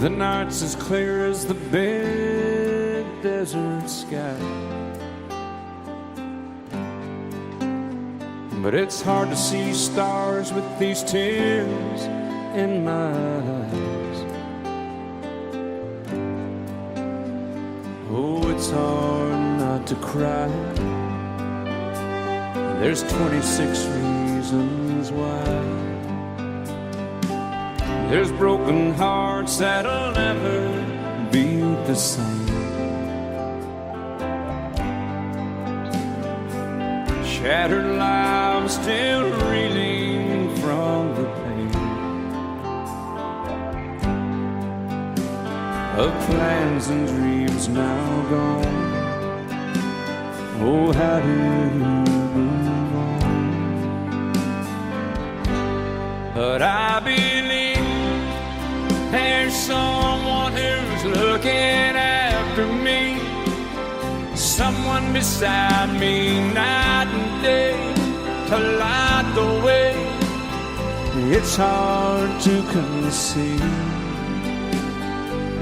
The night's as clear as the big desert sky. But it's hard to see stars with these tears in my eyes. Oh, it's hard not to cry. There's 26 reasons why. There's broken hearts that'll never be the same. Shattered lives still reeling from the pain of plans and dreams now gone. Oh, how do you move on? But I believe there's someone who's looking after me, someone beside me night and day to light the way. It's hard to conceive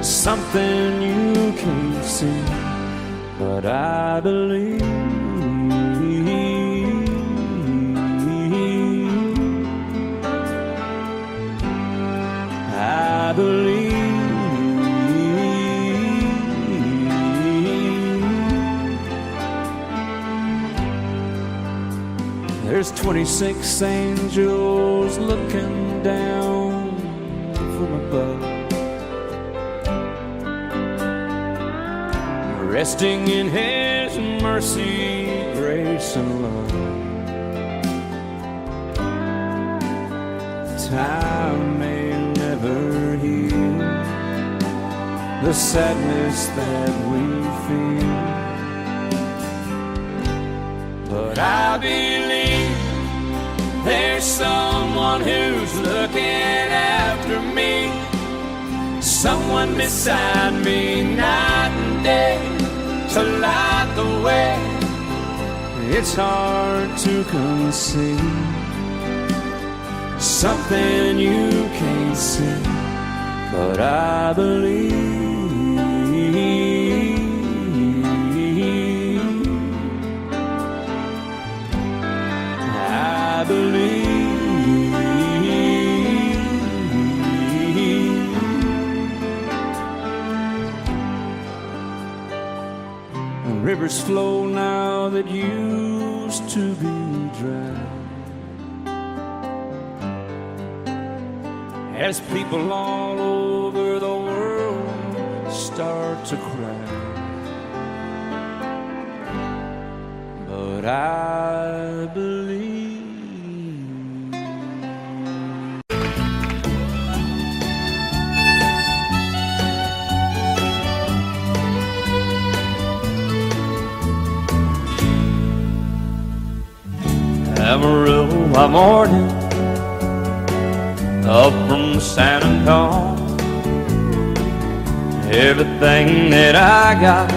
something you can't see, but I believe. I believe. There's 26 angels looking down from above, resting in His mercy, grace, and love. Time may never heal the sadness that we feel, but I believe there's someone who's looking after me, someone beside me night and day to light the way. It's hard to conceive something you can't see, but I believe. I believe. The rivers flow now that used to be dry, as people all over the world start to cry. But I believe. Amarillo by morning, up from San Antonio. Everything that I got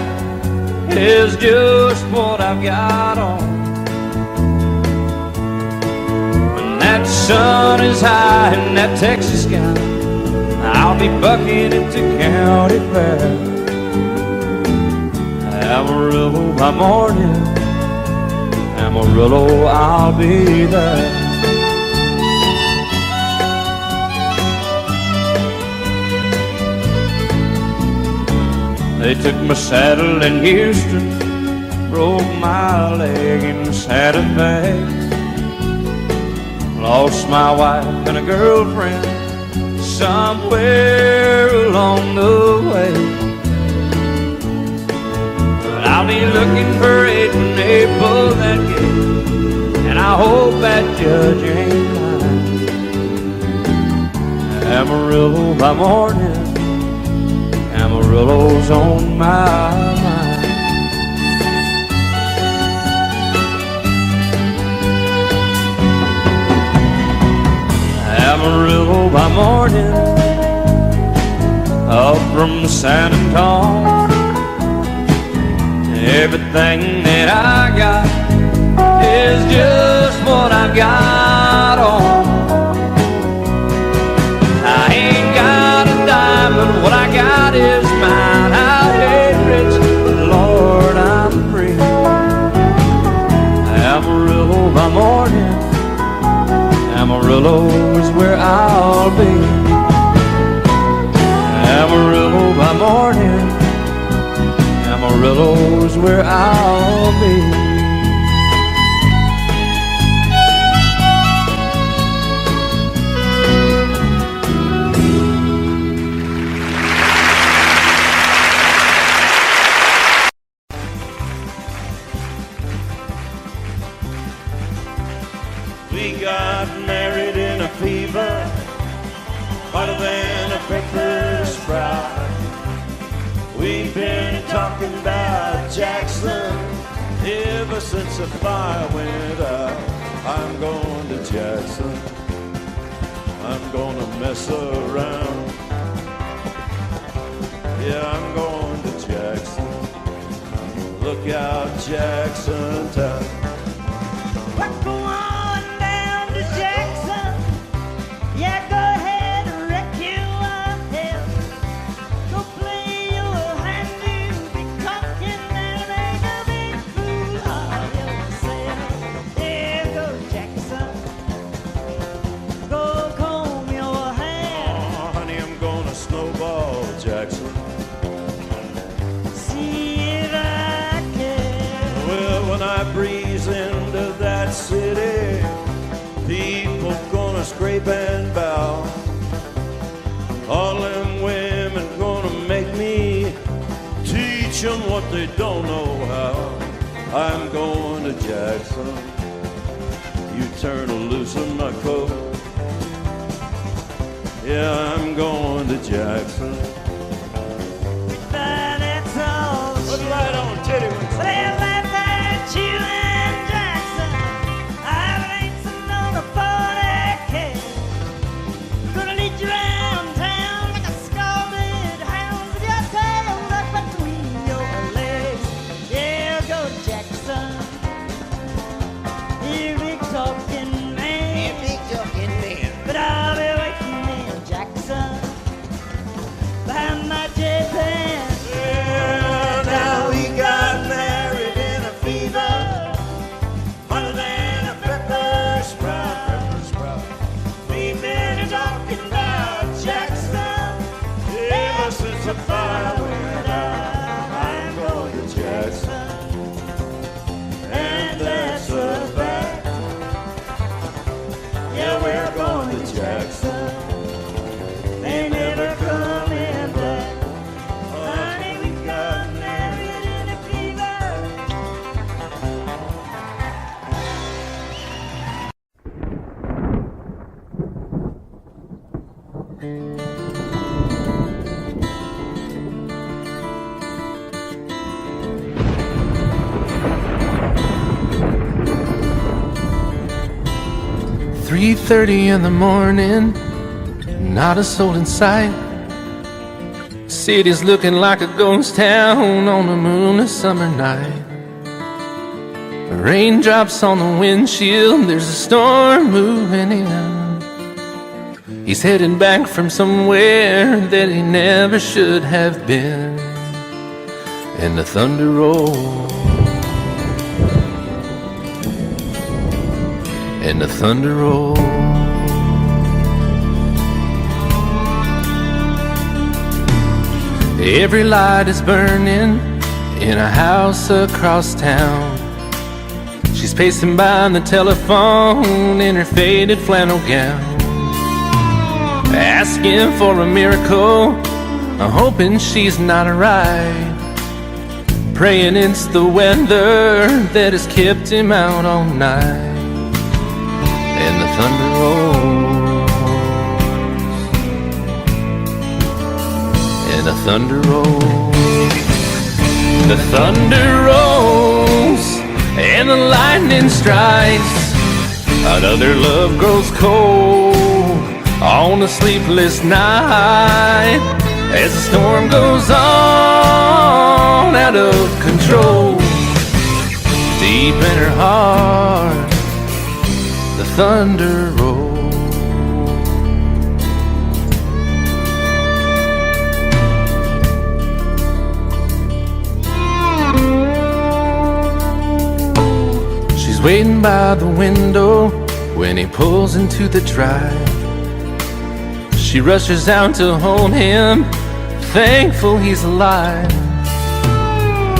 is just what I've got on. When that sun is high in that Texas sky, I'll be bucking into County Fair. Amarillo by morning, Amarillo, I'll be there. They took my saddle in Houston, broke my leg in Santa Fe, lost my wife and a girlfriend somewhere along the way. But I'll be looking for it when they pull that gate, and I hope that judge ain't lying. Amarillo by morning, Amarillo's on my mind. Amarillo by morning, up from San Antonio. Everything that I got is just what I've got on. I ain't got a dime, but what I Amarillo by morning, Amarillo is where I'll be. Amarillo by morning, Amarillo is where I'll be. We got married in a fever, hotter than a pepper sprout. We've been talking about Jackson ever since the fire went out. I'm going to Jackson, I'm gonna mess around. Yeah, I'm going to Jackson, look out Jackson town. Jackson. See if I can. Well, when I breeze into that city, people gonna scrape and bow. All them women gonna make me teach them what they don't know how. I'm going to Jackson. You turn loose in my coat. Yeah, I'm going to Jackson. Put the light on, titty. Well, I've met you in Jackson. I've racing on a 40K. Gonna lead you around town like a scalded hound with your tail tucked between your legs. Yeah, go Jackson. You big talking man. Big talking man. But I'll be waiting in Jackson behind my jet band. Now we got married in a fever, hotter than a pepper sprout. We've been talking about Jackson ever since the fire went out. I'm going to Jackson, and that's a fact. Yeah, we're going to Jackson. They never coming back. "3:30 in the morning, not a soul in sight. City's looking like a ghost town on a moonless summer night. Raindrops on the windshield, there's a storm moving in. He's heading back from somewhere that he never should have been. And the thunder rolls, and the thunder rolls. Every light is burning in a house across town. She's pacing by the telephone in her faded flannel gown, asking for a miracle, hoping she's not alright, praying it's the weather that has kept him out all night. And the thunder rolls, and the thunder rolls. The thunder rolls, and the lightning strikes. Another love grows cold on a sleepless night, as the storm goes on out of control. Deep in her heart, the thunder rolls. waiting by the window when he pulls into the drive. She rushes out to hold him, thankful he's alive.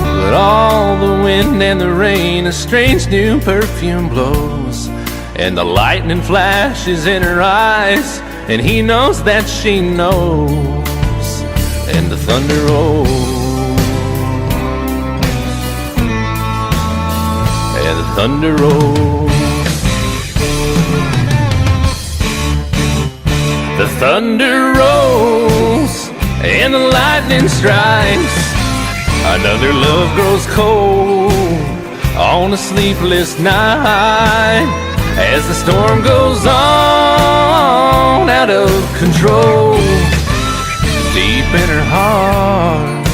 But all the wind and the rain, a strange new perfume blows, and the lightning flashes in her eyes, and he knows that she knows, and the thunder rolls, and the thunder rolls. The thunder rolls and the lightning strikes. Another love grows cold on a sleepless night, as the storm goes on out of control. Deep in her heart,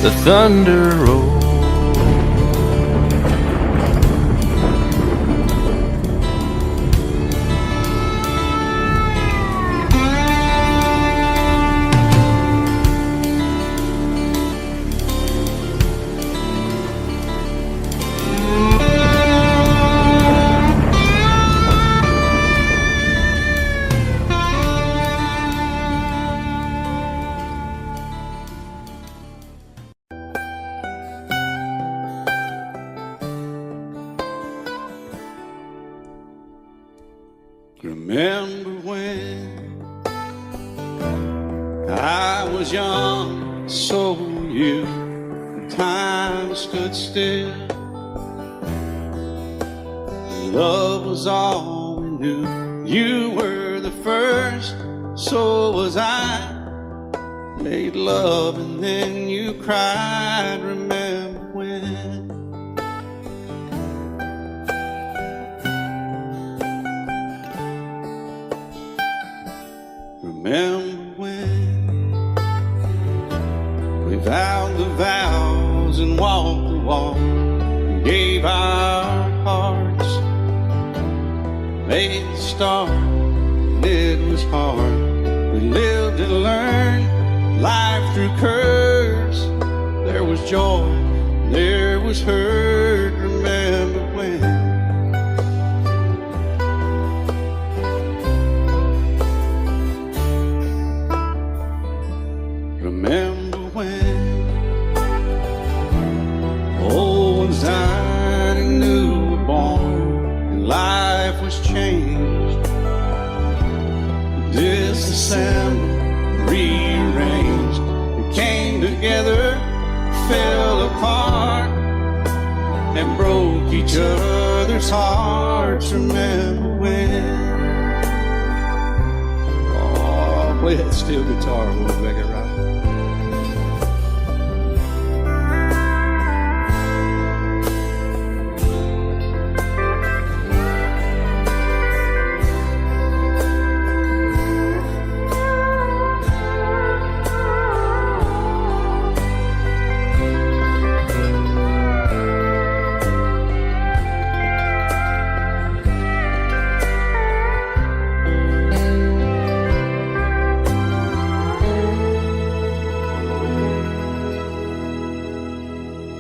the thunder rolls. Remember when I was young, so were you, and time stood still. Love was all we knew. You were the first, so was I. Made love and then you cried. Remember when? Remember when we vowed the vows and walked the walk, and gave our hearts, made the start, and it was hard. We lived and learned life through curves. There was joy, there was hurt. Remember when? Remember when old ones died and new were born, and life was changed, disassembled, rearranged. We came together, fell apart, and broke each other's hearts. Remember when? Oh, play that steel guitar, we'll make it right.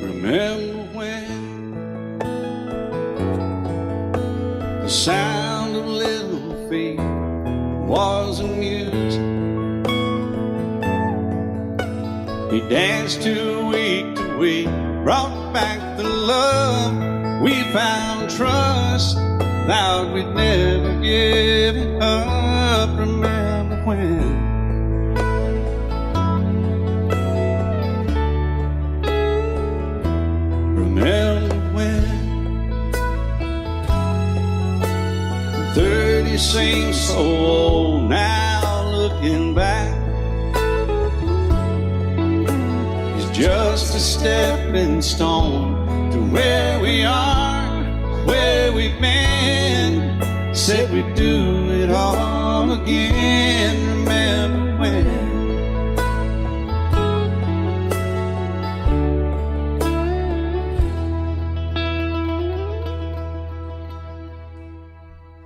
Remember when the sound of little feet was amused? He danced to week, brought back the love. We found trust, vowed we'd never give it up. Remember when? Remember when 30 seems so old now, looking back. It's just a stepping stone to where we are, where we've been. Said we'd do it all again. Remember when?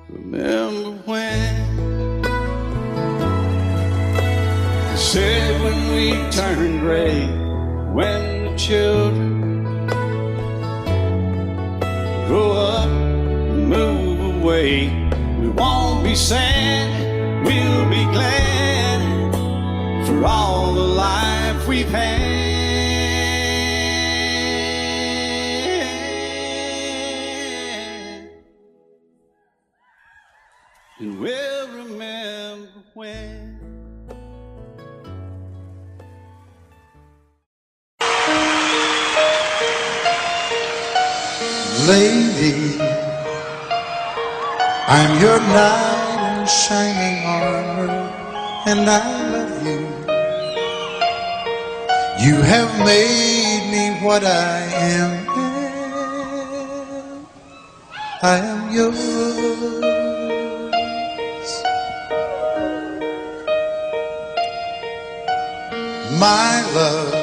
Remember when they said when we turned gray, when the children grow up away. We won't be sad, we'll be glad for all the life we've had. And we'll remember when. Lady, I'm your knight in shining armor, and I love you. You have made me what I am. I am yours. My love,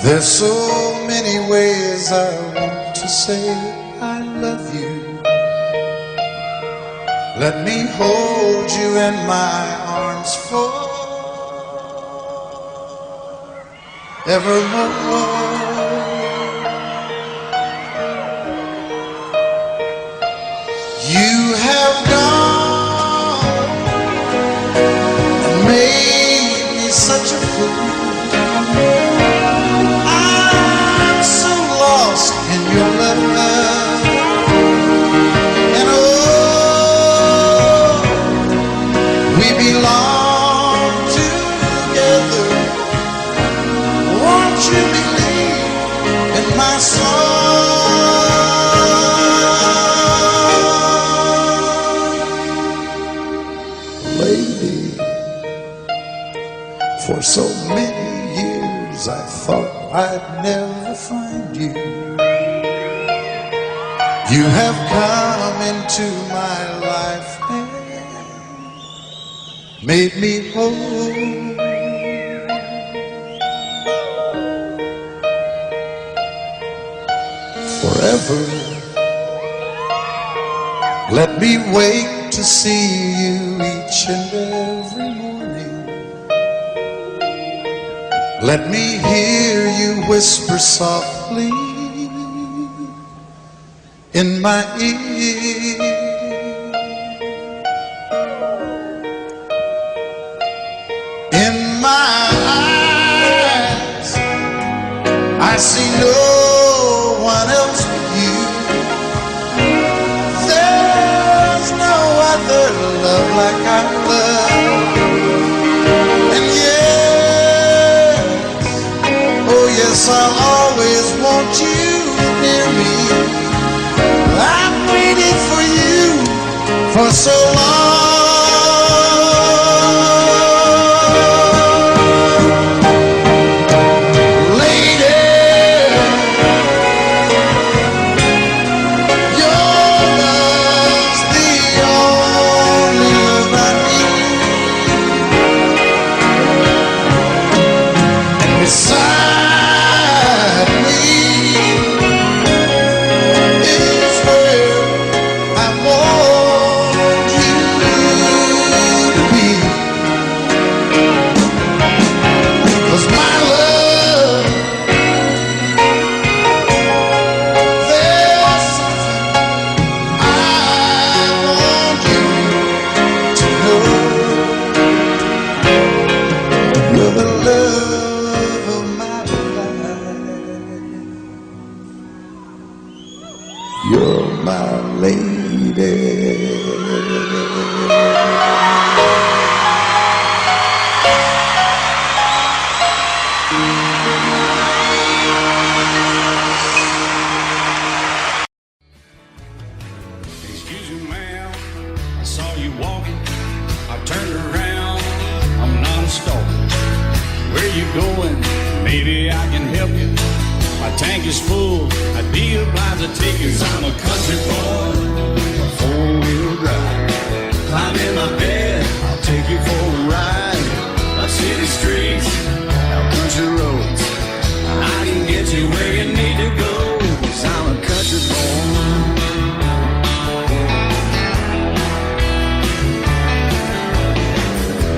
there's so many ways I want to say I love you. Let me hold you in my arms forevermore. You have gone and made me such a fool. I'm so lost in your love, and oh, we belong together. Won't you believe in my song? Lady, for so many years I thought I'd never find you. You have come into my life and made me whole. Forever, let me wake to see you each and every morning. Let me hear you whisper softly in my ear. In my eyes, I see no one else but you. There's no other love like our love. And yes, oh yes, I'll always want you near me. I've waited for you for so long. Lady, your love's the only love I need. And beside me is where I want you to be. 'Cause my love, there's something I want you to know. You're the love of my life. You're my lady. Excuse me, ma'am, I saw you walking. I turned around, I'm not a stalker. Where you going? Maybe I can help you. My tank is full, I'd be obliged to take you. 'Cause I'm a country boy, a four-wheel drive. Climb in my bed, I'll take you for a ride. My city streets, our country roads, I can get you where you need to go. 'Cause I'm a country boy.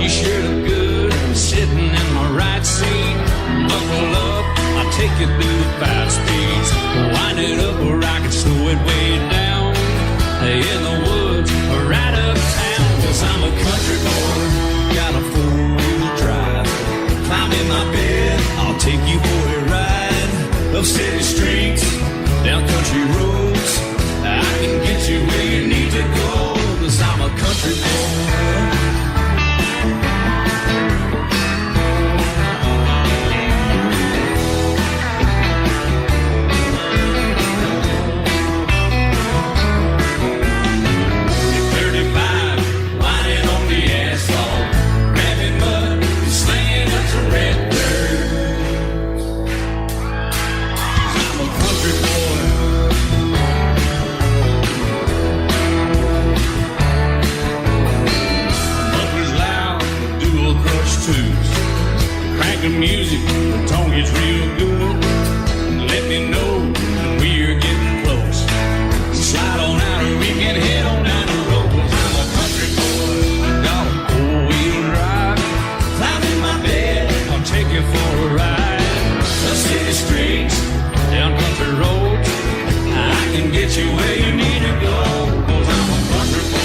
You sure look good sitting in my right seat. Buckle up, I'll take you through the fast speeds. Wind it up where I can slow it way down. in the woods or right uptown. 'Cause I'm a country boy, got a four-wheel drive. Climb in my bed, I'll take you for a ride. Up city streets, down country roads, I can get you where you need to go. 'Cause I'm a country boy. Music, the tone gets real good. Let me know when we're getting close. Slide on out and we can head on down the road. 'Cause I'm a country boy, got a four-wheel drive. Climb in my bed, I'll take you for a ride. The city streets, down country roads, I can get you where you need to go. 'Cause I'm a country boy.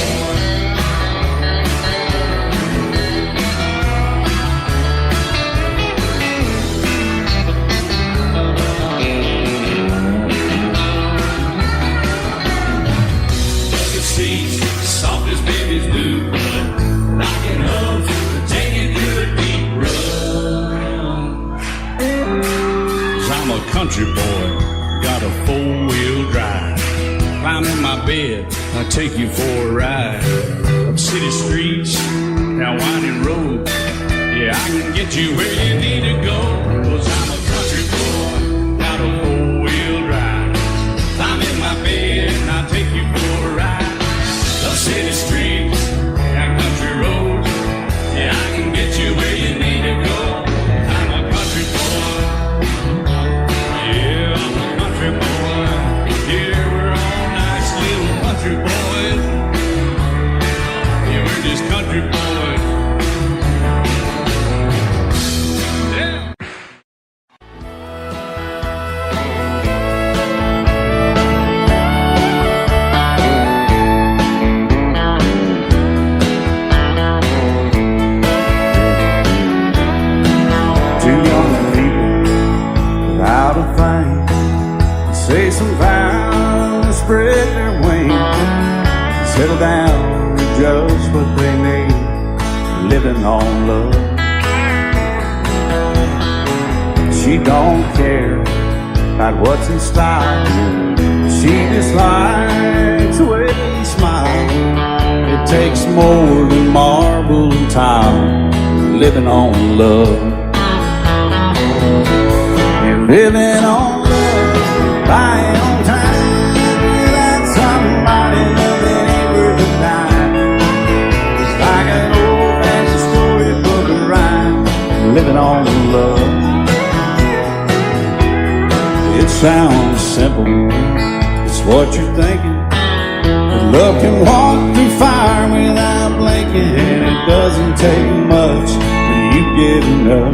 Soft as baby's blue blood, knocking up, taking good deep run. 'Cause I'm a country boy, got a four-wheel drive. Climb in my bed, I'll take you for a ride. Up city streets, down winding roads, yeah, I can get you where you need to go. 'Cause I'm a country boy, got a four-wheel drive. Climb in my bed, I'll take you for a ride. City streets, down country roads, yeah, I can get you where you need to go. I'm a country boy, yeah, I'm a country boy. Yeah, we're all nice little country boys. Yeah, we're just country boys. Yeah. Say some vows, spread their wings, settle down to just what they need, living on love. She don't care about what's in style, she just likes the way you smile. It takes more than marble and tile, living on love. You're living on buying on time without somebody loving ain't worth a dime. It's like an old-fashioned storybook of rhyme, living on love. It sounds simple, it's what you're thinking. But love can walk through fire without blinking, and it doesn't take much for you giving up,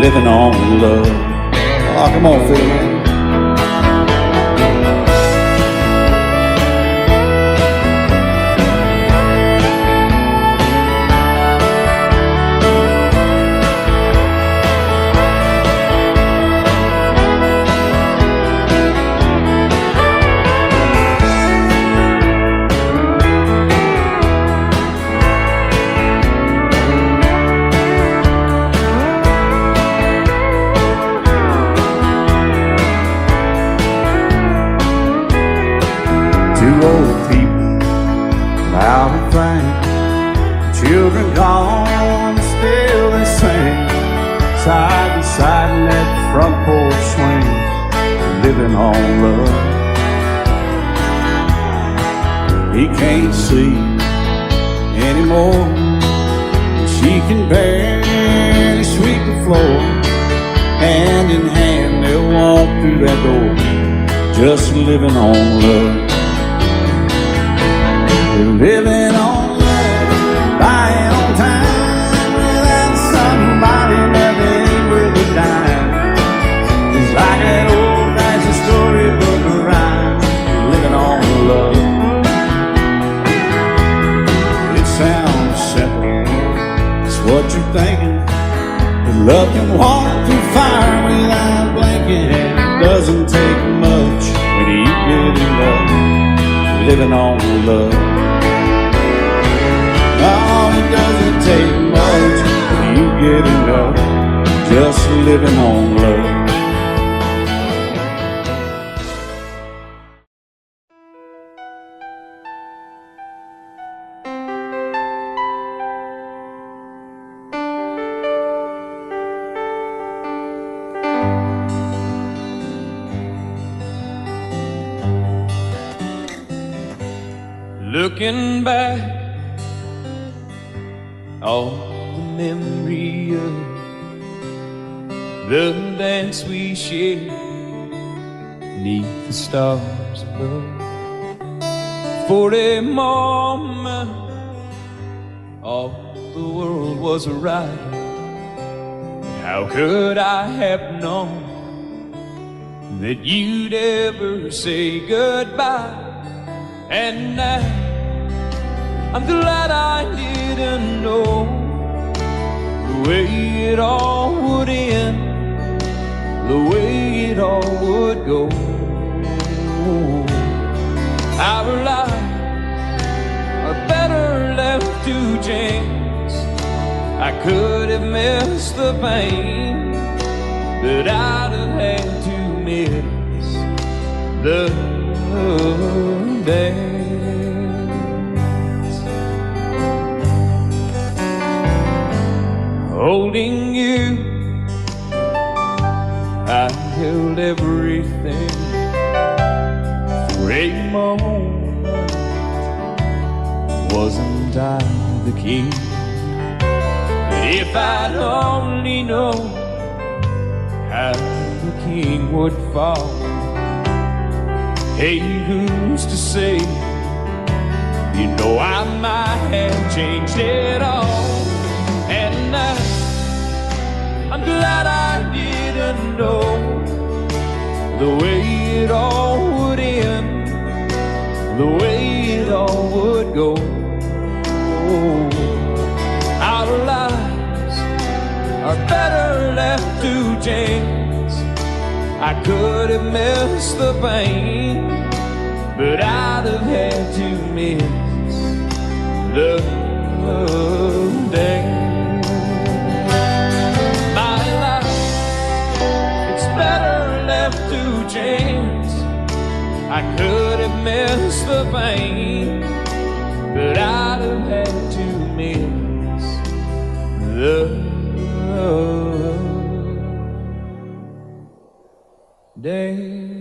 living on love. Oh, come on, Phil. Old people loud and frank, children gone, still they sing, side by side in that front porch swing, living on love. He can't see anymore, she can barely sweep the floor. Hand in hand they'll walk through that door, just living on love. Living on love, buying on time without somebody loving ain't worth a dime. It's like an old-fashioned storybook of rhyme, living on love. thinking that love can walk through fire without blinking. And it doesn't take much when you get in love, living on love. Oh, it doesn't take much when you get in love, just living on love. Looking back, all the memory of the dance we shared neath the stars above. For a moment, all the world was right. How could I have known that you'd ever say goodbye? And now I'm glad I didn't know the way it all would end, the way it all would go. Our lives are better left to chance. I could have missed the pain, but I'd have had to miss the dance. Holding you, I held everything for a moment. Wasn't I the king? But if I'd only known how the king would fall, hey, who's to say? You know I might have changed it all. And I'm glad I didn't know the way it all would end, the way it all would go. Our lives are better left to chance. I could have missed the pain, but I'd have had to miss the dance. My life, it's better left to chance. I could have missed the pain, but I'd have had to miss the dance.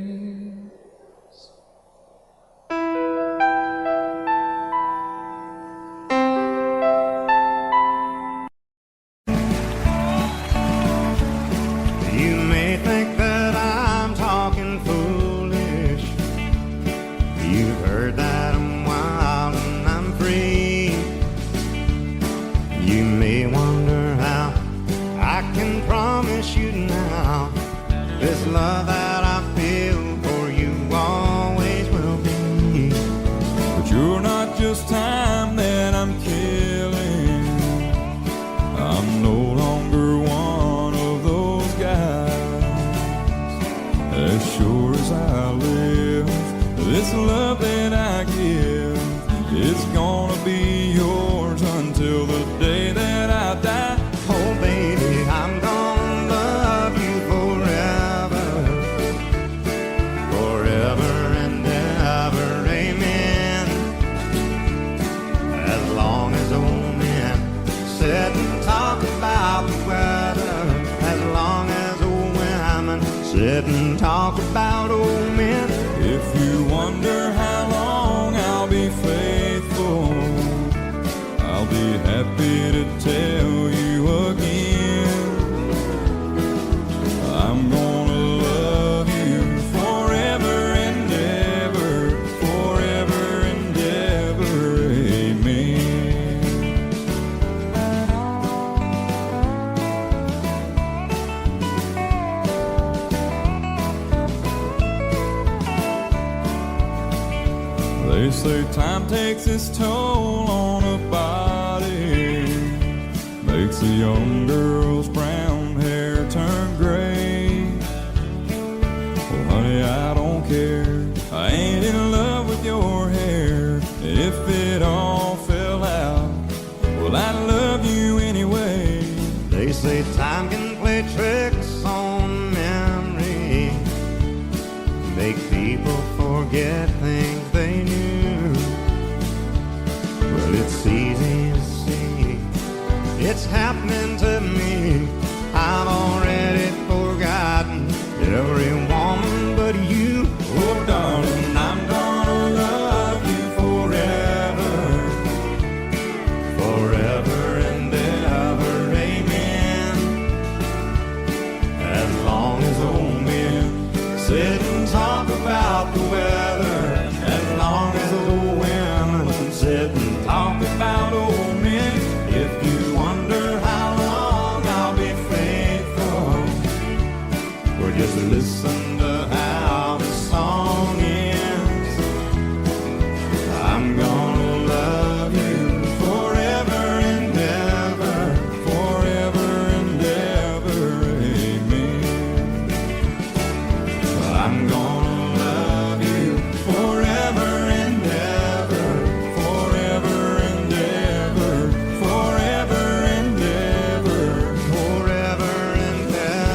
You may think that I'm talking foolish. You've heard that I'm wild and I'm free. You may wonder how I can promise you now this love that I feel for you always will be. But you're not just time that I'm killing. I'm no longer one of those guys. As sure as I live, this love that I give is gonna be yours until the day that I die. Oh baby, I'm gonna love you forever, forever and ever, amen. As long as old men sit and talk about the weather, as long as old women sit and talk about old men. If you wonder how long I'll be faithful, I'll be happy to tell you again. I'm gonna love you forever and ever, forever and ever, amen. They say time takes its toll on a body, makes makes a young girl's brown hair turn gray. Well, honey, I don't care. I ain't in love with your hair. And if it all fell out, well, I love you anyway. They say time can play tricks on memory, make people forget things they knew. Well, it's easy to see, it's happening to me. I've already forgotten every woman but you. Oh, darling, I'm gonna love you forever, forever and ever, amen. As long as old men sit and talk about the weather, as long as old women sit and talk about old men. If you wonder how long I'll be faithful, or just listen to how the song ends, I'm gonna love you forever and ever, forever and ever, amen. I'm gonna love you forever and ever, forever and ever, forever and ever, forever and ever.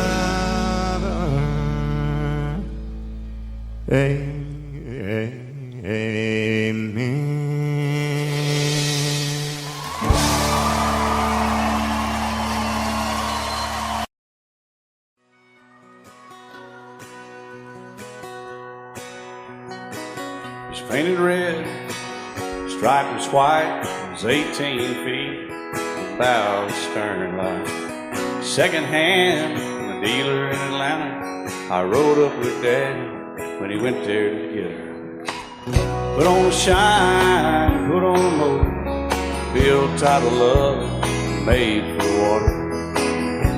Amen. It's painted red, striped was white, it was 18 feet, bow stern line. Second hand from a dealer in Atlanta, I rode up with Dad when he went there to get her. Put on a shine, put on a motor, built out of love, made for the water.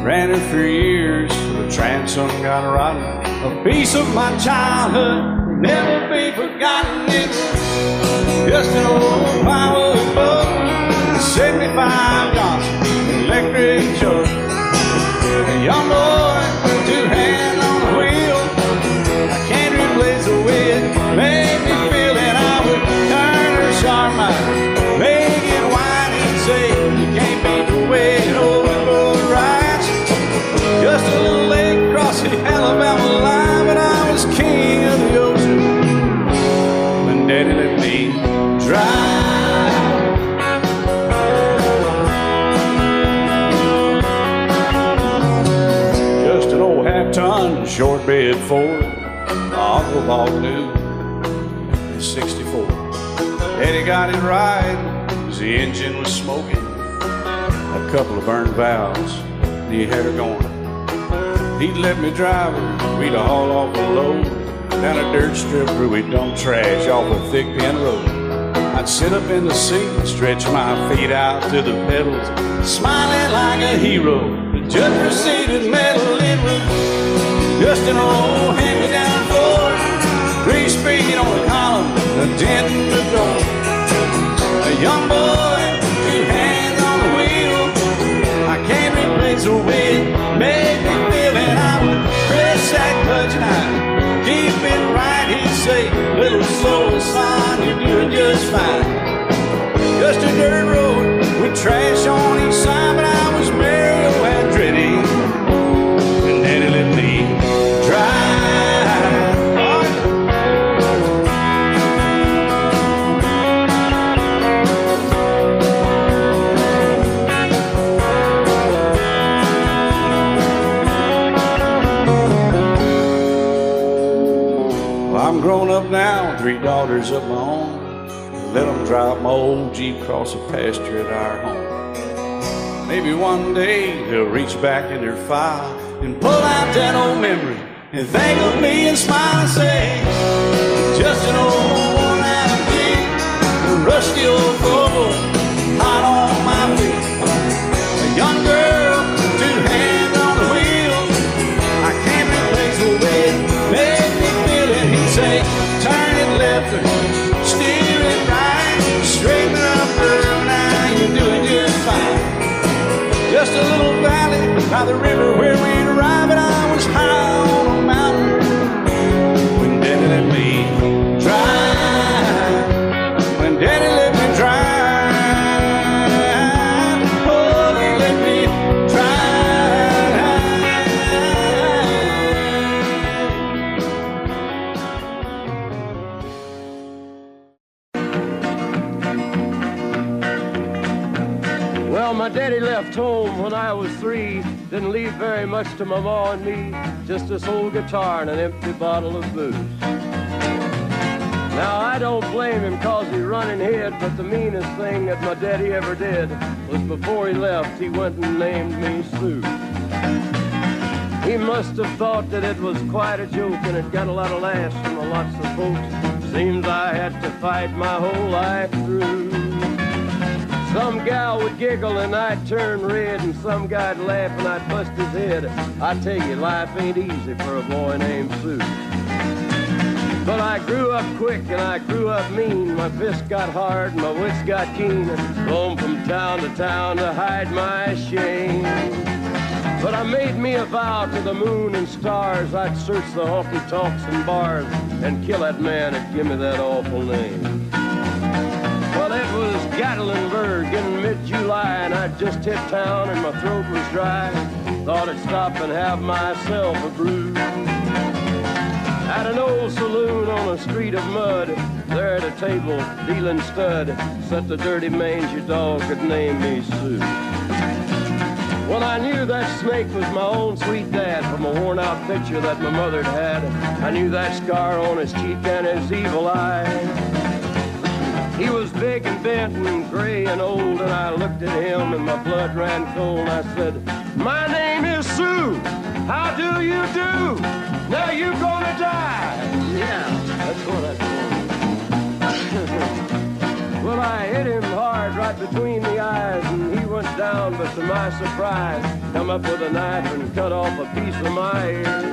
Ran her for years, the transom got rotten. A piece of my childhood, never be forgotten. It's just an old power boat, 75 Johnson, electric choke. A young boy, two hands on the wheel. I can't replace the way it made me feel. And I would turn her sharp mind, make it whine and say, you can't beat the way it always goes right. Just a little lake across the Alabama line, but I was king of the ocean when Daddy let me drive. Just an old half-ton short bed Ford my uncle bought new in '64. Daddy got it right, 'cause the engine was smoking, a couple of burned valves, and he had her going. He'd let me drive her, we'd haul off a load down a dirt strip where we'd dump trash off a thick pin road. I'd sit up in the seat and stretch my feet out to the pedals, smiling like a hero. The judge proceeded metal, it was just an old hand-me-down Ford, 3-speed on the column, a dent in the door. A young boy, two hands on the wheel, I can't replace the way it made me feel. And I would press that clutch and I'd keep it right. He'd say, little soul, son, you're doing just fine. Just a dirt road with trash on each side, but I was Mario Andretti, and Daddy let me drive. I'm grown up now, 3 daughters of my own. Let them drive my old Jeep across the pasture at our home. Maybe one day they'll reach back in their file and pull out that old memory and think of me and smile and say, just an old worn-out Jeep, a rusty old Ford, hot on my feet. A young girl, 2 hands on the wheel, I can't replace the way it made me feel. And he'd say, turn it left or steer it right, straighten up, girl, now you're doing just fine. Just by the river where we'd arrive, and I was high on a mountain when Daddy let me drive. When Daddy let me drive, oh, he let me Well, my daddy left home when I was 3. Didn't leave very much to my ma and me. Just this old guitar and an empty bottle of booze. Now, I don't blame him cause he running hid, but the meanest thing that my daddy ever did was before he left, he went and named me Sue. He must have thought that it was quite a joke, and it got a lot of laughs from lots of folks. Seems I had to fight my whole life through. Some gal would giggle and I'd turn red, and some guy'd laugh and I'd bust his head. I tell you, life ain't easy for a boy named Sue. But I grew up quick and I grew up mean. My fists got hard and my wits got keen. Roamed from town to town to hide my shame. But I made me a vow to the moon and stars, I'd search the honky-tonks and bars and kill that man that give me that awful name. Well, it was Gatlinburg in mid-July, and I'd just hit town and my throat was dry. Thought I'd stop and have myself a brew. At an old saloon on a street of mud, there at a table, dealing stud, sat the dirty mangy dog that named me Sue. Well, I knew that snake was my own sweet dad from a worn-out picture that my mother'd had. I knew that scar on his cheek and his evil eye. He was big and bent and gray and old, and I looked at him and my blood ran cold. And I said, "My name is Sue. How do you do? Now you gonna die." Yeah, that's what I told him. Well, I hit him hard right between the eyes, and he went down, but to my surprise, come up with a knife and cut off a piece of my ear.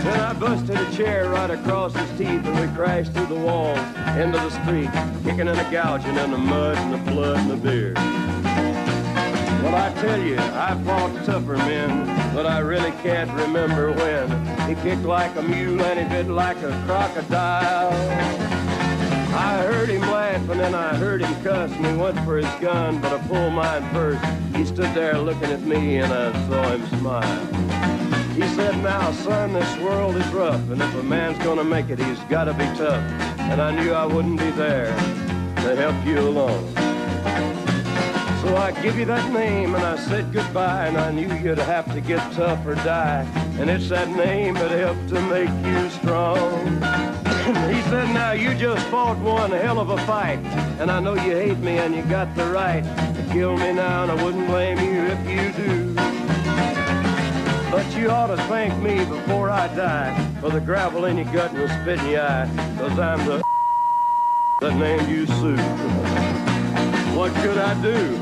Then I busted a chair right across his teeth, and we crashed through the walls into the street, kicking and a gouging in the mud and the blood and the beer. Well, I tell you, I fought tougher men, but I really can't remember when. He kicked like a mule and he bit like a crocodile. I heard him laugh and then I heard him cuss, and he went for his gun, but I pulled mine first. He stood there looking at me and I saw him smile. He said, "Now, son, this world is rough, and if a man's gonna make it, he's gotta be tough." And I knew I wouldn't be there to help you along. So I give you that name and I said goodbye, and I knew you'd have to get tough or die. And it's that name that helped to make you strong. He said, "Now you just fought one hell of a fight, and I know you hate me and you got the right to kill me now, and I wouldn't blame you if you do. But you ought to thank me before I die for the gravel in your gut and the spit in your eye, 'cause I'm the that named you Sue." What could I do?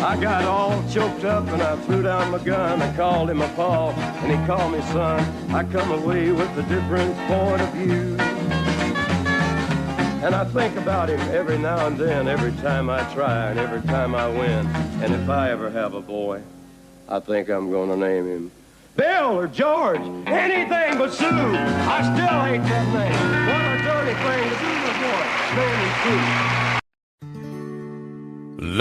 I got all choked up and I threw down my gun. I called him a pa and he called me son. I come away with a different point of view. And I think about him every now and then, every time I try and every time I win. And if I ever have a boy, I think I'm gonna name him Bill or George, anything but Sue. I still hate that name. What a dirty thing to do to a boy. Name him Sue.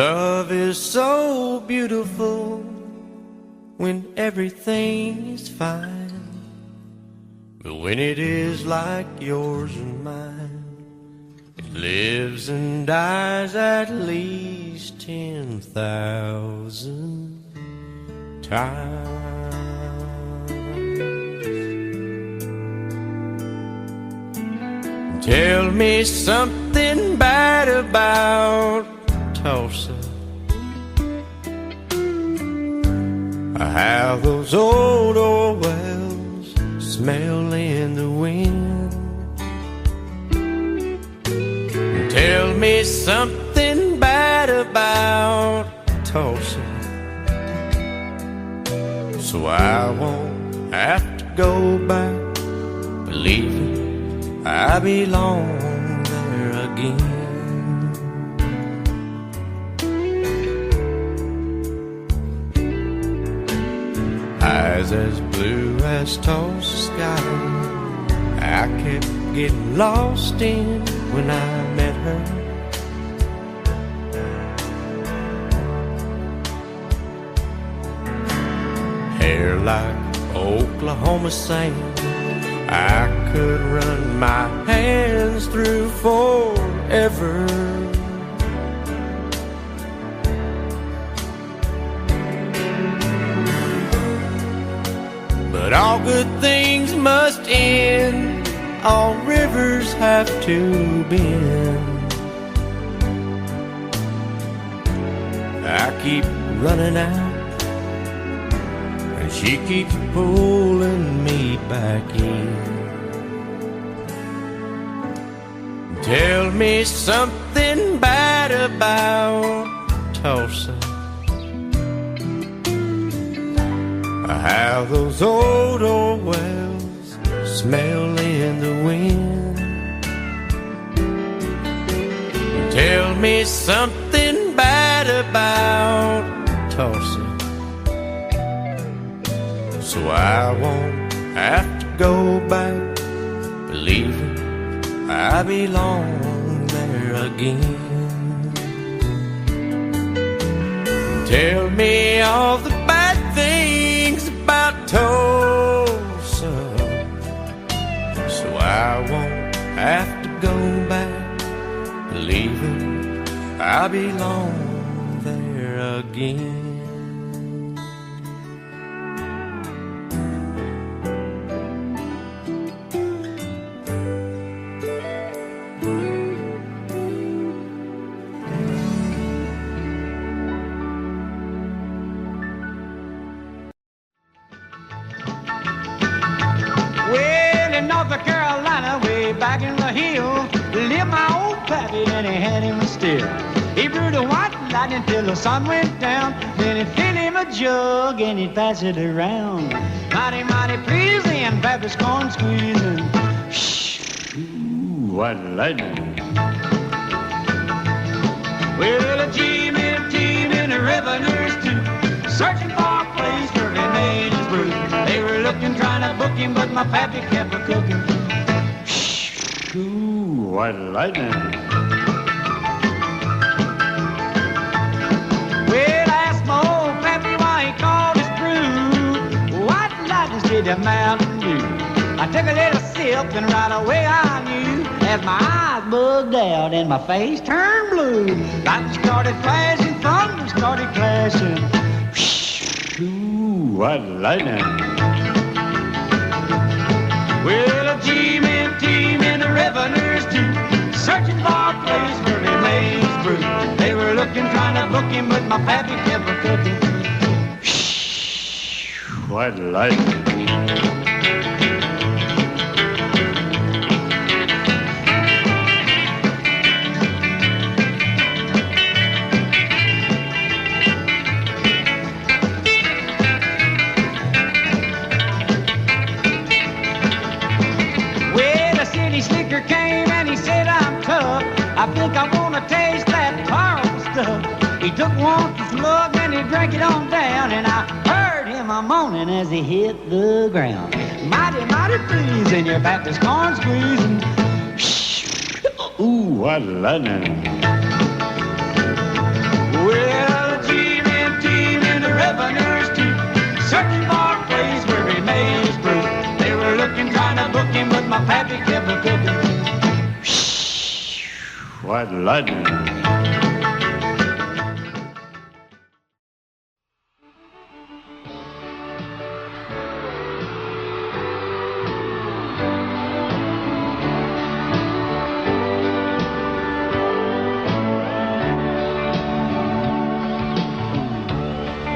Love is so beautiful when everything is fine, but when it is like yours and mine, it lives and dies at least 10,000 times. Tell me something bad about Tulsa, how those old oil wells smell in the wind. Tell me something bad about Tulsa, so I won't have to go back believing I belong there again. eyes as blue as Tulsa sky. I kept getting lost in when I met her. Hair like Oklahoma sand, I could run my hands through forever. But all good things must end, all rivers have to bend. I keep running out, and she keeps pulling me back in. Tell me something bad about Tulsa, how those old wells smell in the wind. Tell me something bad about Tulsa, so I won't have to go back believing I belong there again. Tell me all the bad things about Tulsa, so I won't have to go back believing I belong there again. North Carolina, way back in the hill, lived my old pappy and he had him still. He brewed a white lightning till the sun went down, then he'd fill him a jug and he'd pass it around. Mighty, mighty pleasing, pappy's corn squeezing. Shh, ooh, white lightning. Well, a team in the revenues too, searching for a place where he made his brew. They were looking, trying to book him, but my pappy kept a-cooking. Shh, ooh, white lightning. Well, I asked my old pappy why he called his brew White Lightning Street of Mountain Dew. I took a little sip and right away I knew, as my eyes bugged out and my face turned blue. Lightning started flashing, thunder started clashing. Ooh, white lightning. Well, a team in the revenues too, searching for a place where he made his brew. They were looking, trying to book him, but my pappy kept a-cooking. White lightning. Came and he said, I'm tough, I think I want to taste that powerful stuff. He took one slug and he drank it on down, and I heard him a-moaning as he hit the ground. Mighty, mighty pleasing, your Baptist corn squeezing. Ooh, white lightning. Well, a team in the revenues too, searching for a place where he made his brew. They were looking, trying to book him, but my pappy kept a-cooking. White lightning.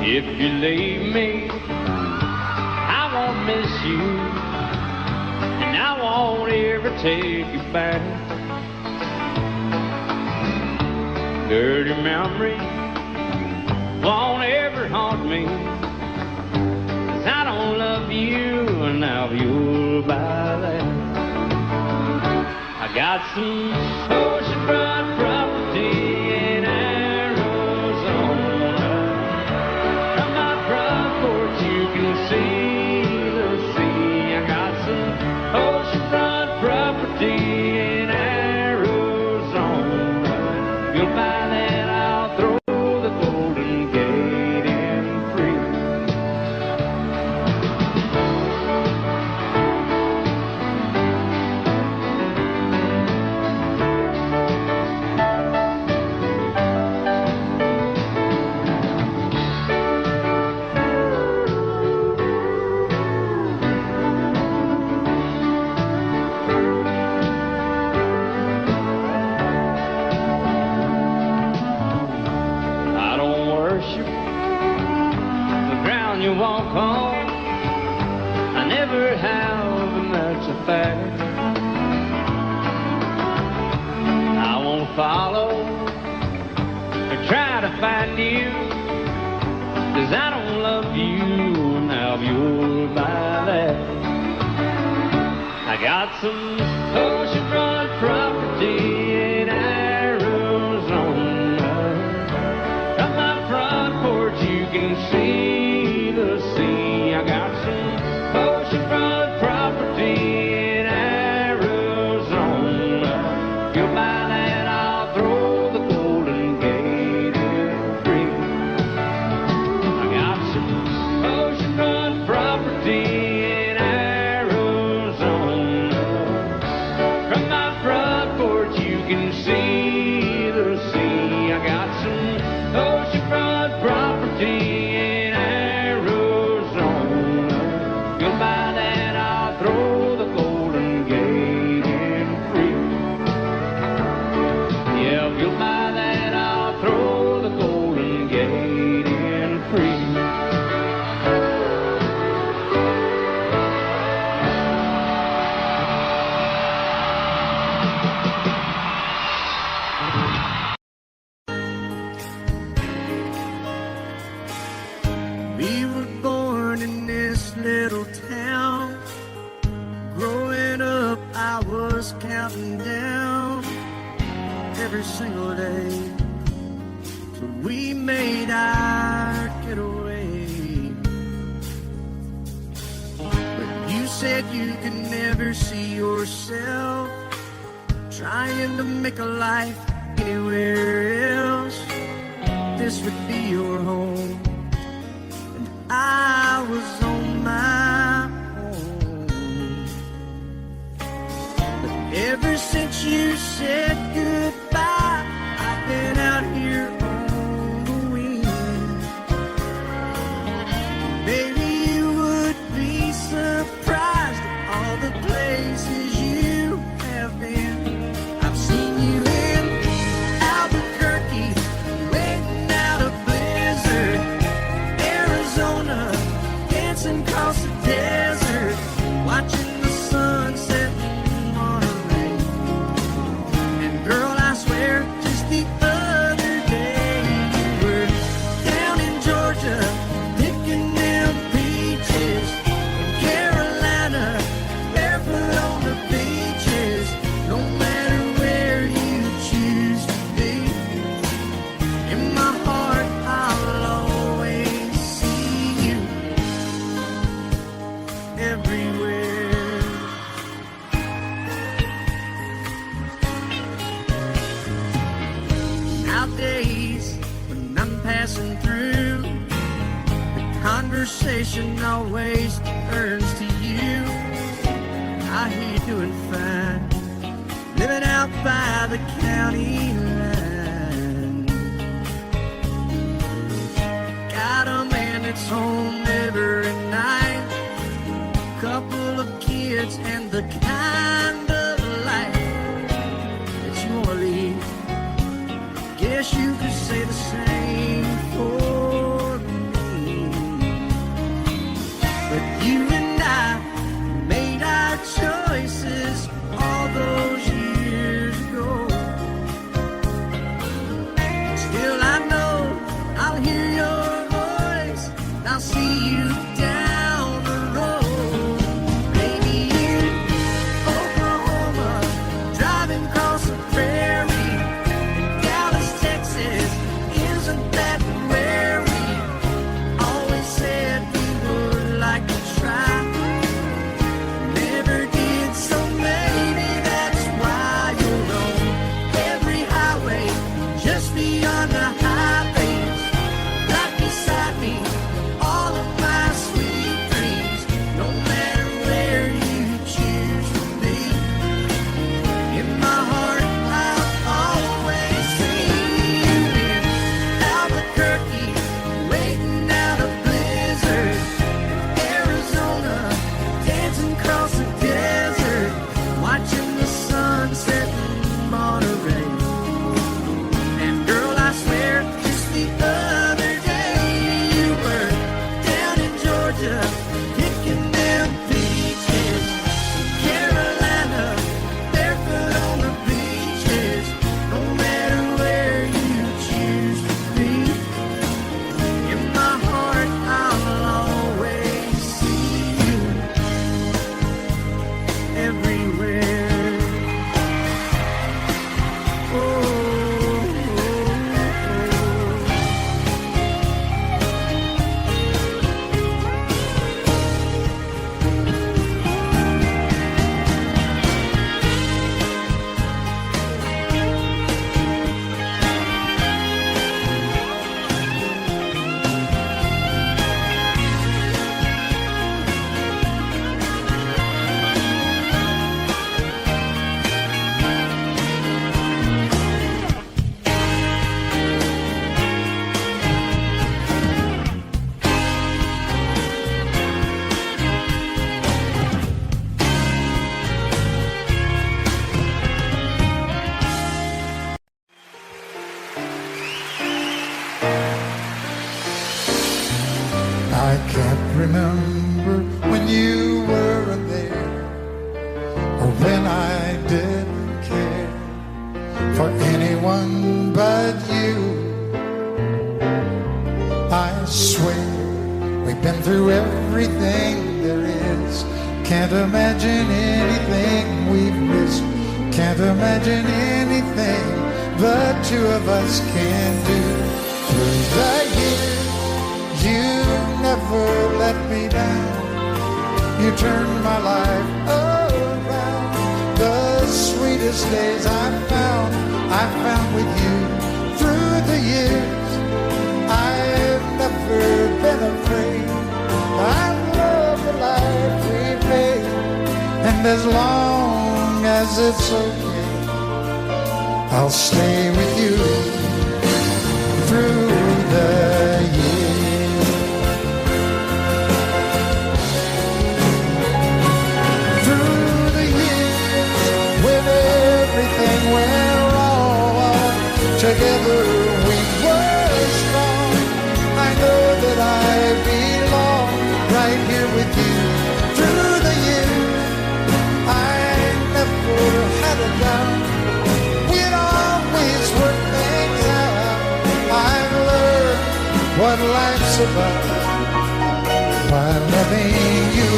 If you leave me, I won't miss you, and I won't ever take you back. Dirty memories won't ever haunt me, 'cause I don't love you, and now you'll buy that. I got some oceanfront property in Arizona. From my front porch you can see follow or try to find you, 'cause I don't love you now you're by that. I got some oceanfront property in Arizona. From my front porch you can see the sea. I got some oceanfront property in Arizona. If you'll buy that, I'll throw the Golden Gate in free. I got some oceanfront property in Arizona. From my front porch you can see the sea. I got some oceanfront property in Arizona. If you'll buy that, I'll throw the Golden Gate in free. Yeah, if you'll buy that, I'll throw the Golden Gate in free. We were born in this little town. Growing up, I was counting down every single day till we made our getaway. But you said you could never see yourself trying to make a life anywhere else. This would be your home. I was on my own. But ever since you said goodbye, I've been out here on the wing. Baby, you would be surprised at all the places you have been. I've seen you in Albuquerque, waiting out a blizzard. Arizona, dancing across the desert, watching the sunset in Monterey. And girl, I swear, just the other day you were down in Georgia, picking them peaches. In Carolina, barefoot on the beaches. No matter where you choose to be, in my heart I'll always see you everywhere. Nowadays, when I'm passing through, the conversation always turns to you. I hear you doing fine, living out by the county line. Got a man that's home every night, couple of kids and the kind of life that you wanna lead. Guess you could say the same for me. But you and I made our choices all those years ago. Still I know I'll hear your voice, and I'll see you down the road. Maybe in Oklahoma, driving across the prairie. In Dallas, Texas, is I can't remember when you weren't there, or when I didn't care for anyone but you. I swear we've been through everything there is. Can't imagine anything we've missed. Can't imagine anything the two of us can do. Through the years, you never let me down. You turned my life around. The sweetest days I found with you. Through the years, I've never been afraid. I love the life we've made, and as long as it's okay, I'll stay with you through the years. Through the years, when everything went wrong, together we were strong. I know that I belong right here with you. Through the years, I never had a doubt. We'd always work things out. I've learned what life's about by loving you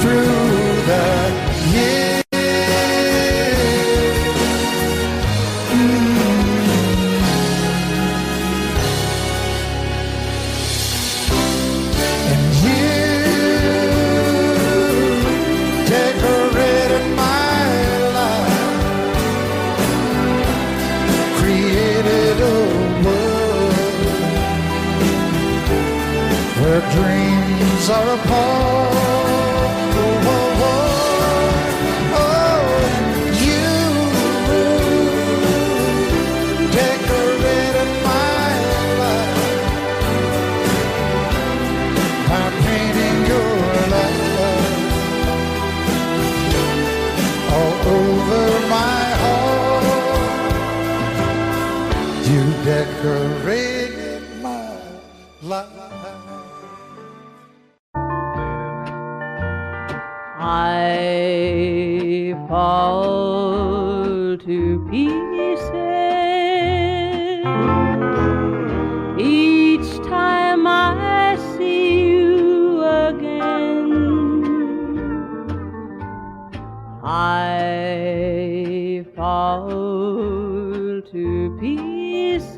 through the years. And you decorated my life, created a world where dreams are apart. Oh, oh, oh, oh, you decorated my life by painting your love all over my heart. You decorated my life. I fall to pieces each time I see you again. I fall to pieces.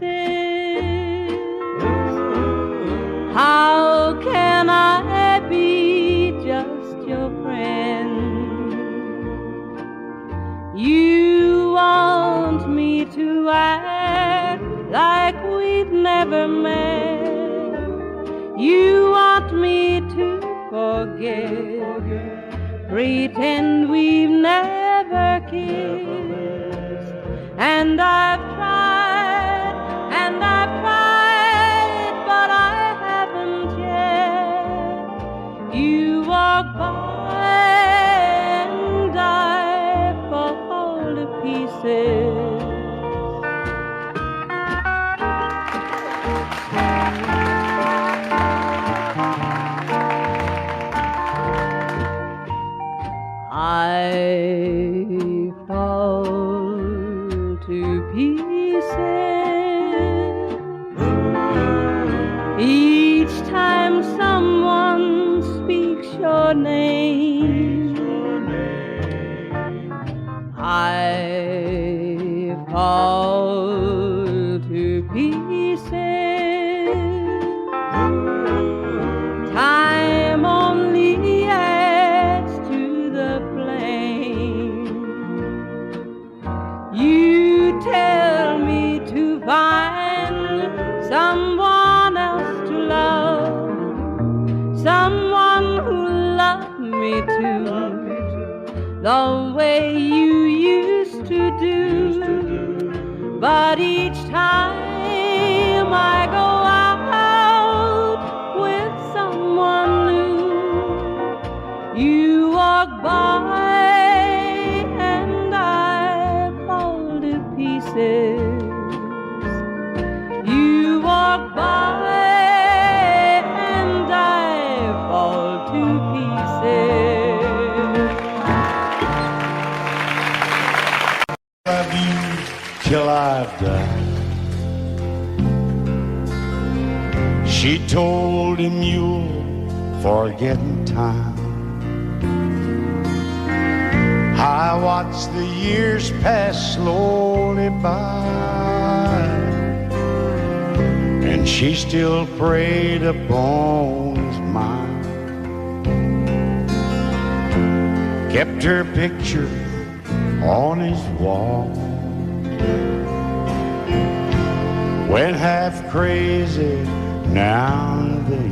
How can I be just your friend? You want me to act like we've never met. You want me to forget, pretend we've never kissed. And I've tried, but I haven't yet. You walk by and I fall to pieces. I fall to pieces fall to pieces. Time only adds to the flame. You tell me to find someone else to love, someone who loved me too, the way you used to do. But each time I go out with someone new, you walk by and I fall to pieces. You walk by and I fall to pieces. Love you till I die. She told him you'll forget in time. I watched the years pass slowly by, and she still preyed upon his mind. Kept her picture on his wall. Went half crazy now and then.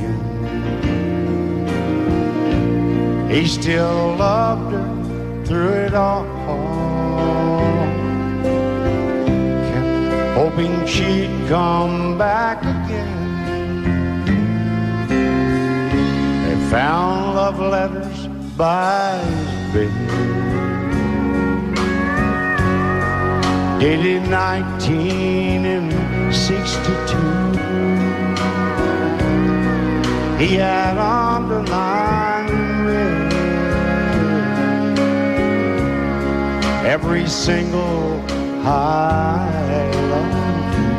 He still loved her through it all. Kept hoping she'd come back again. They found love letters by his bed, dated 1962. He had underlined red every single I love you.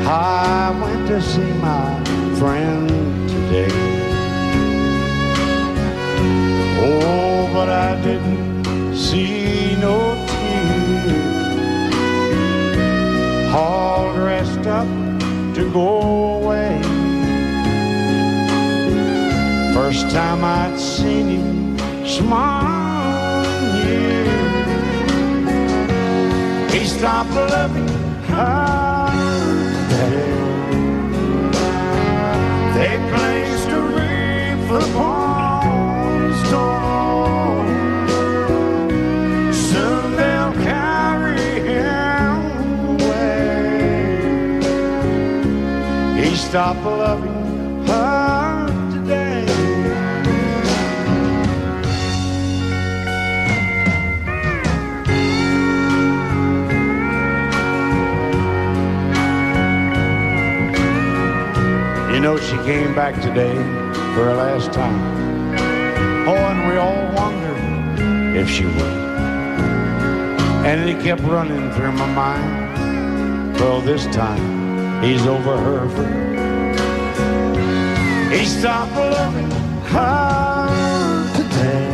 I went to see my friend today. Oh, but I didn't see no tears. All dressed up to go away. First time I'd seen him smile in years. He stopped loving her today. They placed a wreath upon his door. Soon they'll carry him away. He stopped loving her today. You know, she came back today for her last time. Oh, and we all wondered if she would. And it kept running through my mind. Well, this time he's over her for good. He stopped loving her today.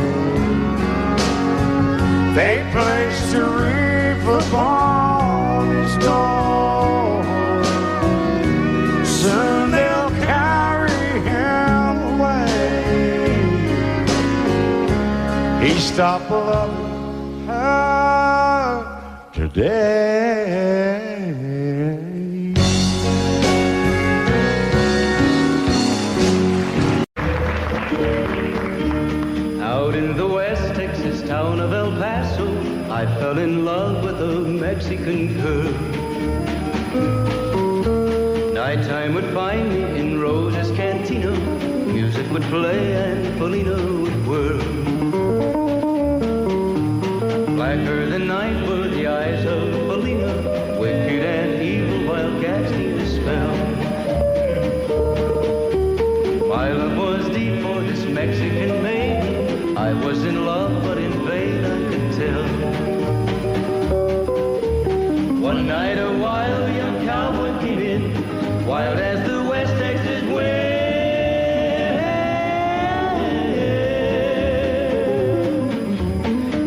They placed a wreath upon his door. Soon they'll carry him away. He stopped loving her today. Out in the West Texas town of El Paso, I fell in love with a Mexican girl. Nighttime would find me in Rose's Cantina. Music would play and Felina would whirl. Blacker than night were the eyes of Felina, wicked and evil while casting a spell. My love was deep for this Mexican maiden. I was in love, but in vain I could tell. One night a wild young cowboy came in, wild as the West Texas wind.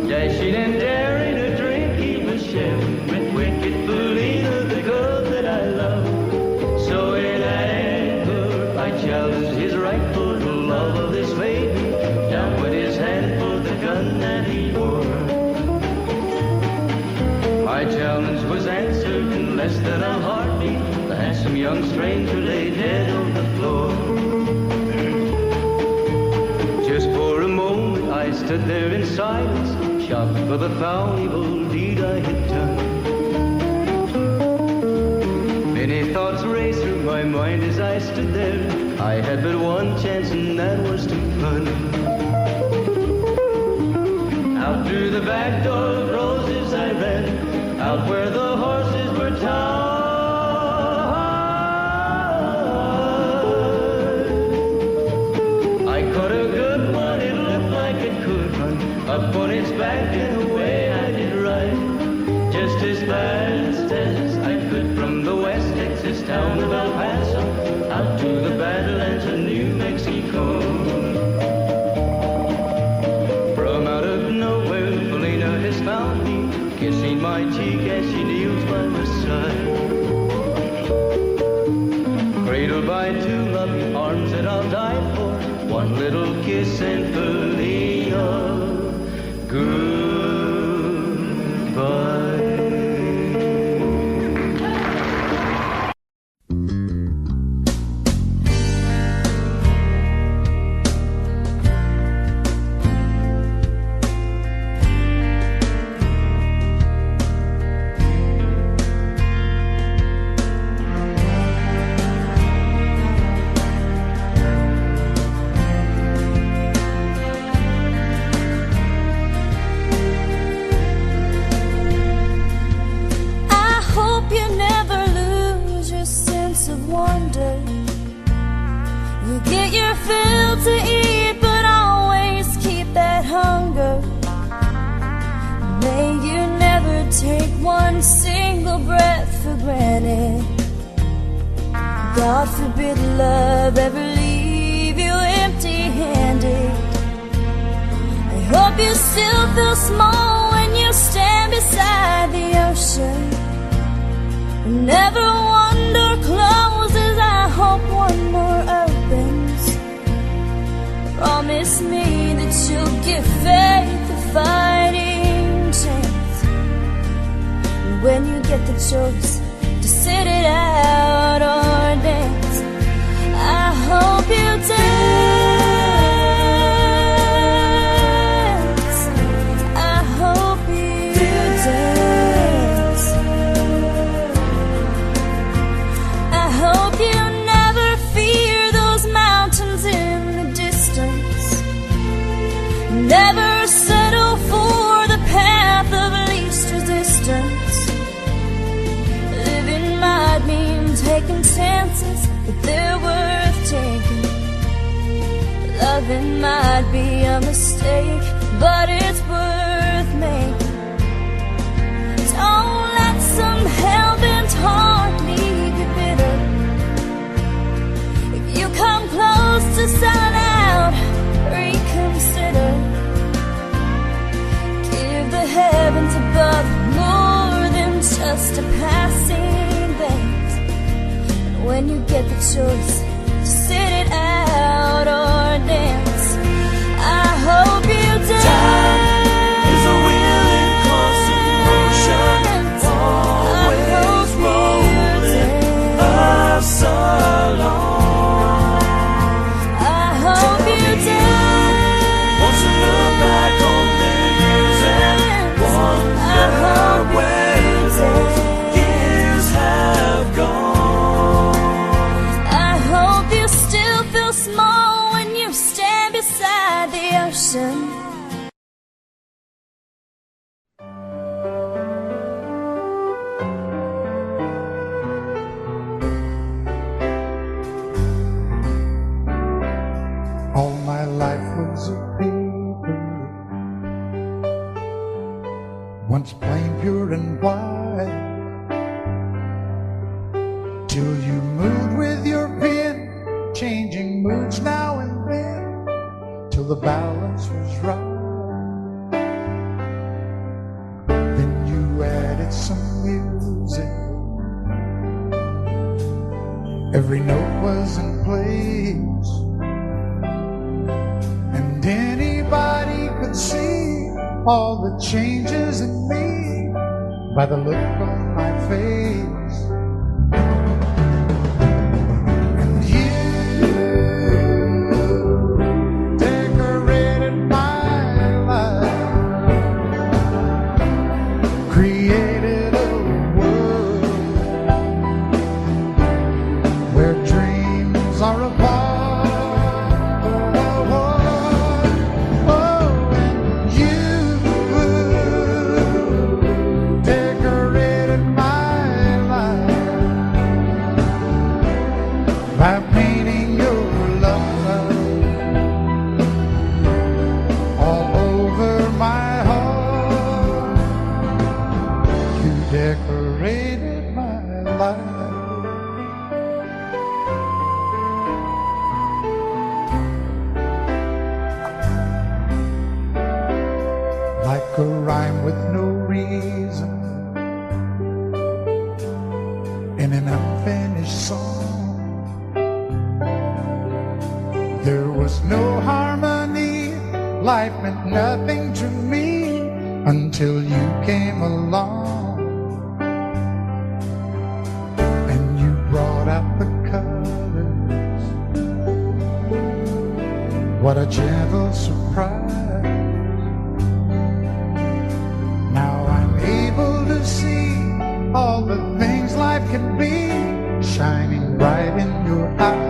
Dashing and daring to drink he was shell. My challenge was answered in less than a heartbeat. The handsome young stranger laid dead on the floor. Just for a moment I stood there in silence, shocked for the foul evil deed I had done. Many thoughts raced through my mind as I stood there. I had but one chance and that was to run. Out through the back door of roses I ran, out where the horses were tied. I caught a good one, it looked like it could run up on its back and away I did ride. Just as fast as I could from the West Texas town of El Paso out to the Badlands of New Mexico. From out of nowhere, Felina has found me, kissing my cheek as she kneels by my side. Cradled by two loving arms that I'll die for, one little kiss and Felina, goodbye. God forbid love ever leave you empty-handed. I hope you still feel small when you stand beside the ocean. Never one door closes, I hope one more opens. Promise me that you'll give faith a fighting chance. And when you get the choice to sit it out or dance, I hope you dance. I hope you dance. I hope you never fear those mountains in the distance. Never settle for the path of least resistance. Living might mean taking chances, but they're worth taking. Loving might be a mistake, but it's worth making. Don't let some hell-bent heart leave you bitter. If you come close to selling out, reconsider. Give the heavens above more than just a passing glance. And when you get the choice to sit it out or dance, I hope you dance. Time is a willing constant motion, always rolling us along. I hope you dance. Once you look back on the years and wonder where those years have gone. I hope you still feel small when you stand beside the ocean. All my life was a paper, once plain, pure and white, till you moved with your pen, changing moods now and then, till the balance was right. Then you added some music, every note was in place, and anybody could see all the changes in me by the look on my face. And you decorated my life, created a world where dreams are apart. By painting your love all over my heart, you decorated my life. Like a rhyme with no reason in an unfinished song. There was no harmony, life meant nothing to me until you came along. And you brought out the colors. What a gentle surprise. Now I'm able to see all the things life can be, shining bright in your eyes.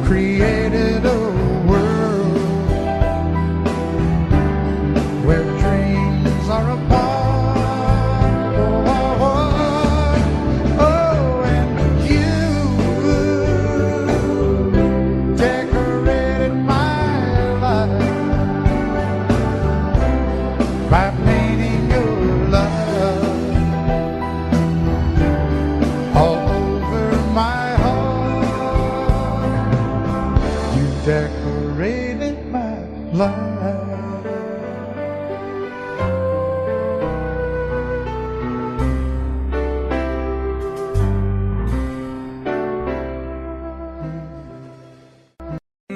Created a world where dreams are apart. Oh, and you decorated my life by painting your love all over my heart. You decorated my life.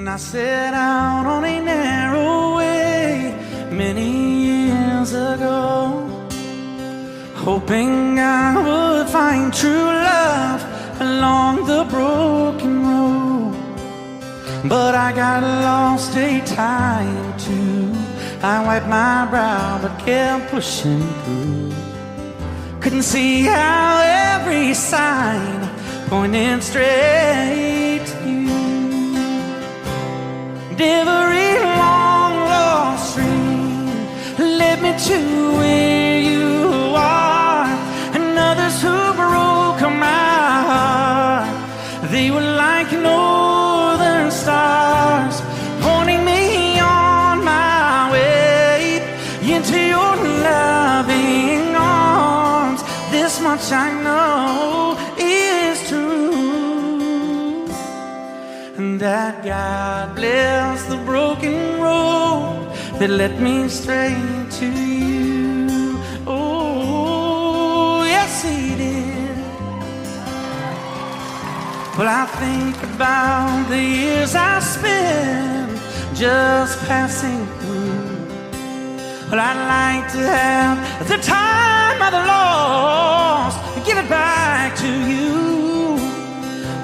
I set out on a narrow way many years ago, hoping I would find true love along the broken road. But I got lost a time too. I wiped my brow but kept pushing through. Couldn't see how every sign pointed straight to you. Every long lost stream led me to where you are, and others who broke my heart, they were like northern stars, pointing me on my way into your loving arms. This much I know is true, that God bless the broken road that led me straight to you. Oh, yes, He did. Well, I think about the years I spent just passing through. Well, I'd like to have the time I've lost and give it back to you.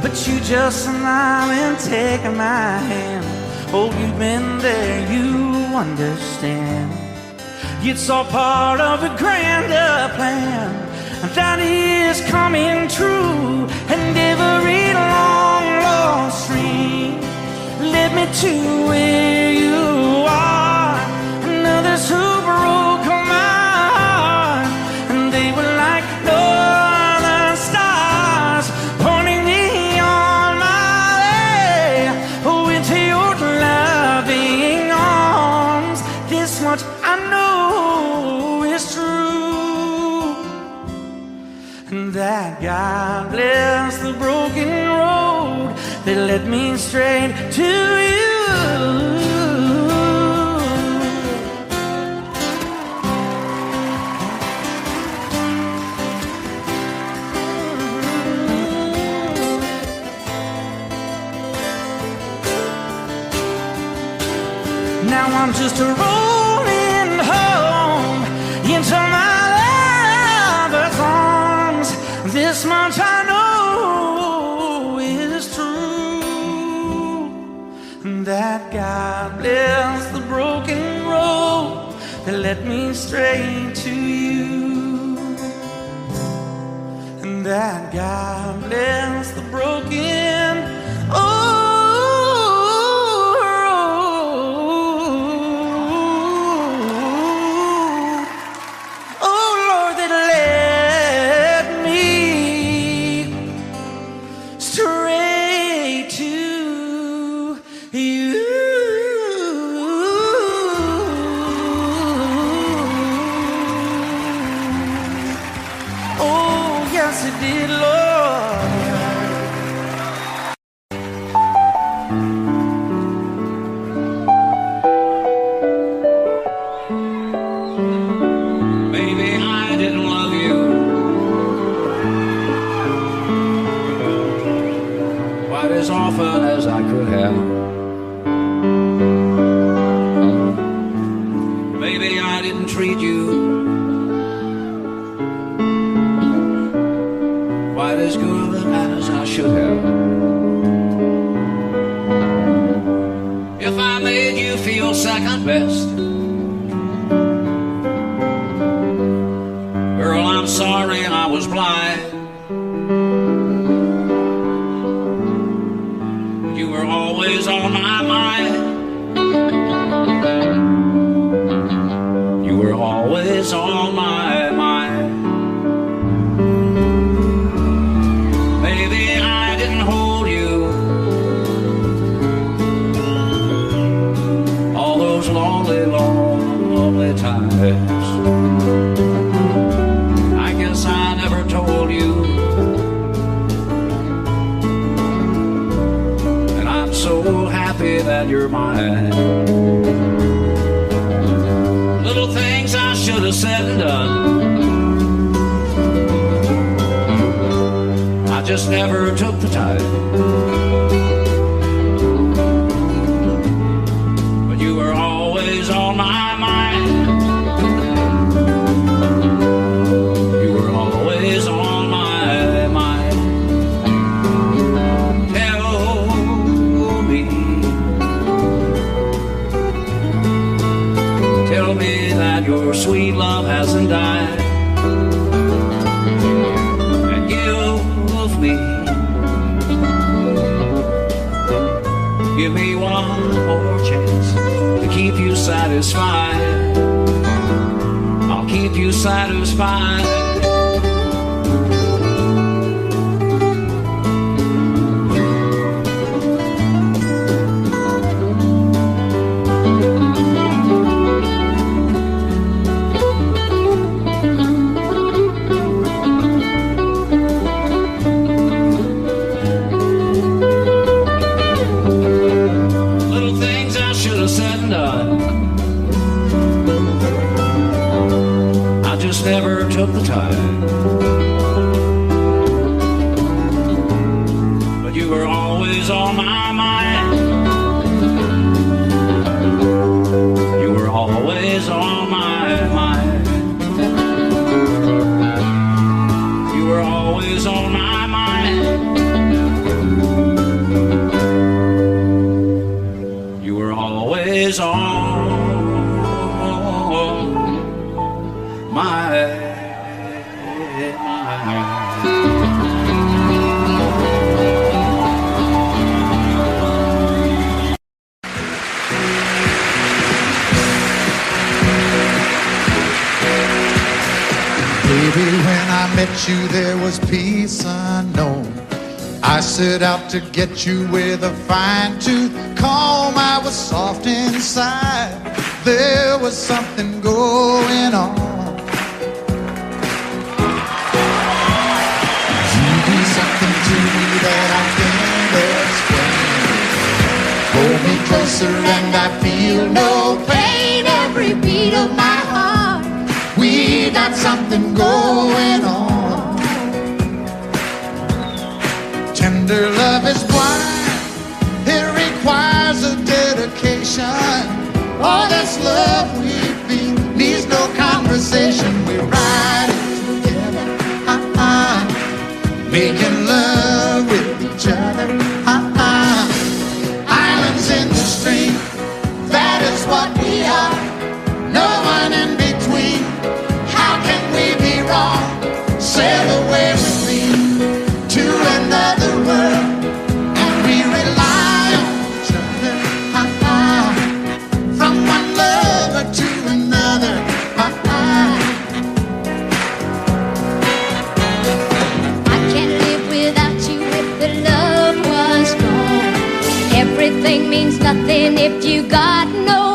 But you just smile and take my hand. Oh, you've been there, you understand. It's all part of a grander plan that is coming true. And every long lost stream led me to where you are, and others who broke my heart, and they were like northern stars, pointing me on my way, oh, into your loving arms. This much I know is true, and that God bless the broken road that led me straight to you. I'm just rolling home into my lover's arms. This much I know is true, that God bless the broken road that led me straight to you, and that God bless the broken road. As often as I could have. Maybe I didn't treat you quite as good as I should have. If I made you feel second best, girl, I'm sorry I was blind. You were always on my mind. You were always on my mind. Maybe I didn't hold you all those lonely, lonely times. I guess I never told you. So happy that you're mine. Little things I should have said and done, I just never took the time. But you were always on my mind. You were always on my mind. Tell me that your sweet love hasn't died, and give me one more chance to keep you satisfied. I'll keep you satisfied. Never took the time, but you were always on my mind. You were always on my mind. You were always on my mind. You were always on my Baby, when I met you, there was peace unknown. I set out to get you with a fine-tooth comb. I was soft inside. There was something going on. You do something to me that I can't explain. Hold me closer and I feel no pain. Every beat of my heart, we got something going on. Tender love is blind. It requires a dedication. All this love we feel needs no conversation. We're riding together, making love with each other, islands in the stream. That is what we are. No one in between. How can we be wrong? Sail away with me to another world, and we rely on each other, from one lover to another. I can't live without you if the love was gone. Everything means nothing if you got no